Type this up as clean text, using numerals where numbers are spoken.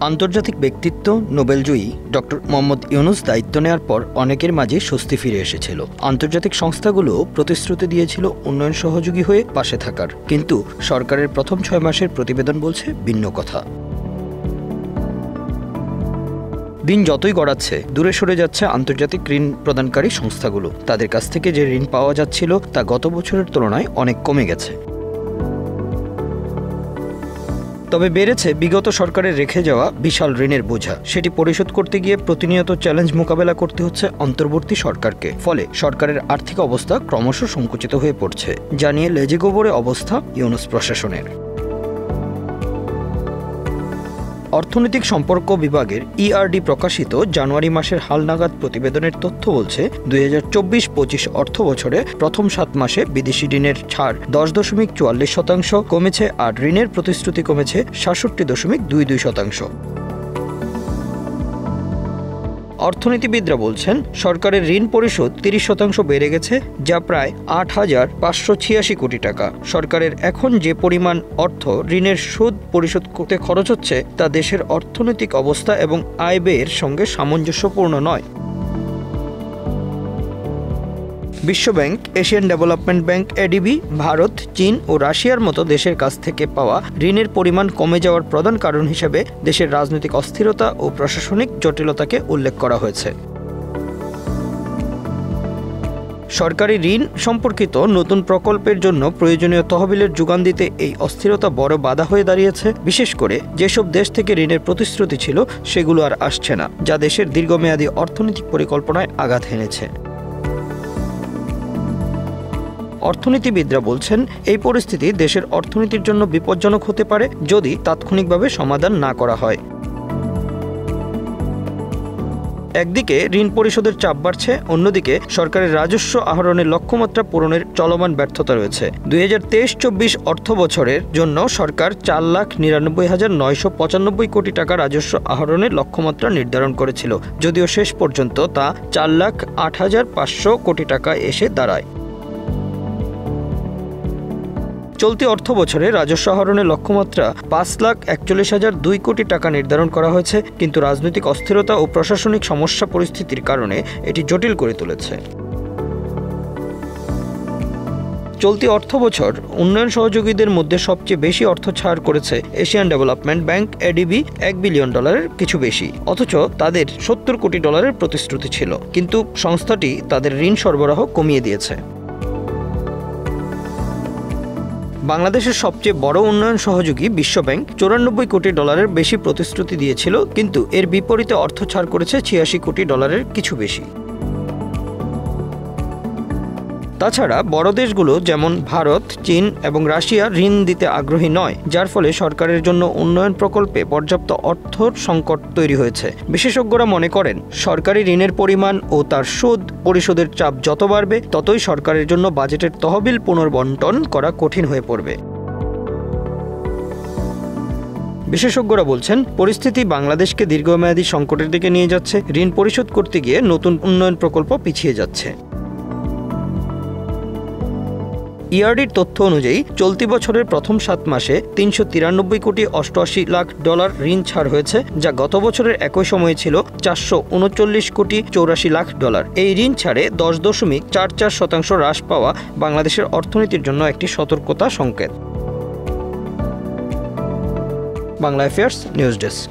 আন্তর্জাতিক ব্যক্তিত্ব নোবেলজয়ী ডক্টর মোহাম্মদ ইউনূস দায়িত্ব নেওয়ার পর অনেকের মাঝে স্বস্তি ফিরে এসেছিল। আন্তর্জাতিক সংস্থাগুলো প্রতিশ্রুতি দিয়েছিল উন্নয়ন সহযোগী হয়ে পাশে থাকার, কিন্তু সরকারের প্রথম 6 মাসের প্রতিবেদন বলছে ভিন্ন কথা। দিন যতই গড়াচ্ছে দূরে সরে যাচ্ছে আন্তর্জাতিক ঋণ প্রদানকারী সংস্থাগুলো। তাদের কাছ থেকে যে ঋণ পাওয়া যাচ্ছিল তা গত বছরের তুলনায় অনেক কমে গেছে। তবে বেড়েছে বিগত সরকারের রেখে যাওয়া বিশাল ঋণের বোঝা। সেটি পরিশোধ করতে গিয়ে প্রতিনিয়ত চ্যালেঞ্জ মোকাবেলা করতে হচ্ছে অন্তর্বর্তী সরকারকে। ফলে সরকারের আর্থিক অবস্থা ক্রমশ সংকুচিত হয়ে পড়ছে, যা নিয়ে লেজে গোবরে অবস্থা ইউনূস প্রশাসনের। অর্থনৈতিক সম্পর্ক বিভাগের ইআরডি প্রকাশিত জানুয়ারি মাসের হালনাগাদ প্রতিবেদনের তথ্য বলছে ২০২৪-২৫ অর্থ বছরে প্রথম 7 মাসে বিদেশি ঋণের ছাড় 10.44% কমেছে, আর ঋণের প্রতিশ্রুতি কমেছে ৬৭.22%। অর্থনীতিবিদরা বলছেন সরকারের ঋণ পরিশোধ 30% বেড়ে গেছে, যা প্রায় ৮,৫৮৬ কোটি টাকা। সরকারের এখন যে পরিমাণ অর্থ ঋণের সুদ পরিশোধ করতে খরচ হচ্ছে তা দেশের অর্থনৈতিক অবস্থা এবং আয় ব্যয়ের সঙ্গে সামঞ্জস্যপূর্ণ নয়। বিশ্বব্যাংক, Asian development bank ADB, Bharat, চীন ও রাশিয়ার মতো দেশের কাছ থেকে পাওয়া ঋণের পরিমাণ কমে যাওয়ার প্রধান কারণ হিসেবে দেশের রাজনৈতিক অস্থিরতা ও প্রশাসনিক জটিলতাকে উল্লেখ করা হয়েছে। সরকারি ঋণ সম্পর্কিত নতুন প্রকল্পের জন্য প্রয়োজনীয় তহবিলের যোগান দিতে এই অস্থিরতা বড় বাধা হয়ে দাঁড়িয়েছে। বিশেষ করে যেসব দেশ থেকে ঋণের প্রতিশ্রুতি ছিল সেগুলো আর আসছে না, যা দেশের দীর্ঘমেয়াদী অর্থনৈতিক পরিকল্পনায় আঘাত হেনেছে। অর্থনীতিবিদরা বলছেন এই পরিস্থিতি দেশের অর্থনীতির জন্য বিপজ্জনক হতে পারে যদি তাৎক্ষণিকভাবে সমাধান না করা হয়। একদিকে ঋণ পরিশোধের চাপ বাড়ছে, অন্যদিকে সরকারের রাজস্ব আহরণের লক্ষ্যমাত্রা পূরণের চলমান ব্যর্থতা রয়েছে। ২০২৩-২৪ অর্থ বছরের জন্য সরকার ৪,৯৯,৯৯৫ কোটি টাকা রাজস্ব আহরণের লক্ষ্যমাত্রা নির্ধারণ করেছিল, যদিও শেষ পর্যন্ত তা ৪,০৮,৫০০ কোটি টাকা এসে দাঁড়ায়। চলতি অর্থ বছরে রাজস্ব আহরণের লক্ষ্যমাত্রা ৫,৪১,০০২ কোটি টাকা নির্ধারণ করা হয়েছে, কিন্তু রাজনৈতিক অস্থিরতা ও প্রশাসনিক সমস্যা পরিস্থিতির কারণে এটি জটিল করে তুলেছে। চলতি অর্থ বছর উন্নয়ন সহযোগীদের মধ্যে সবচেয়ে বেশি অর্থ ছাড় করেছে Asian development bank ADB, $১ billion কিছু বেশি, অথচ তাদের $৭০ কোটি প্রতিশ্রুতি ছিল, কিন্তু সংস্থাটি তাদের ঋণ সরবরাহ কমিয়ে দিয়েছে। বাংলাদেশের সবচেয়ে বড় উন্নয়ন সহযোগী বিশ্বব্যাংক $৯৪ কোটি বেশি প্রতিশ্রুতি দিয়েছিল, কিন্তু এর বিপরীতে অর্থ ছাড় করেছে $৮৬ কোটি কিছু বেশি। তাছাড়া বড় দেশগুলো যেমন ভারত, চীন এবং রাশিয়া ঋণ দিতে আগ্রহী নয়, যার ফলে সরকারের জন্য উন্নয়ন প্রকল্পে পর্যাপ্ত অর্থর সংকট তৈরি হয়েছে। বিশেষজ্ঞরা মনে করেন সরকারি ঋণের পরিমাণ ও তার সুদ পরিশোধের চাপ যত বাড়বে ততই সরকারের জন্য বাজেটের তহবিল পুনর্বণ্টন করা কঠিন হয়ে পড়বে। বিশেষজ্ঞরা বলছেন পরিস্থিতি বাংলাদেশকে দীর্ঘমেয়াদী সংকটের দিকে নিয়ে যাচ্ছে। ঋণ পরিশোধ করতে গিয়ে নতুন উন্নয়ন প্রকল্প পিছিয়ে যাচ্ছে। ইআরডির তথ্য অনুযায়ী চলতি বছরের প্রথম 7 মাসে $৩৯৩,৮৮,০০,০০০ ঋণ ছাড় হয়েছে, যা গত বছরের একই সময়ে ছিল $৪৩৯,৮৪,০০,০০০। এই ঋণ ছাড়ে 10.44% হ্রাস পাওয়া বাংলাদেশের অর্থনীতির জন্য একটি সতর্কতা সংকেত। Bangla affairs news desk.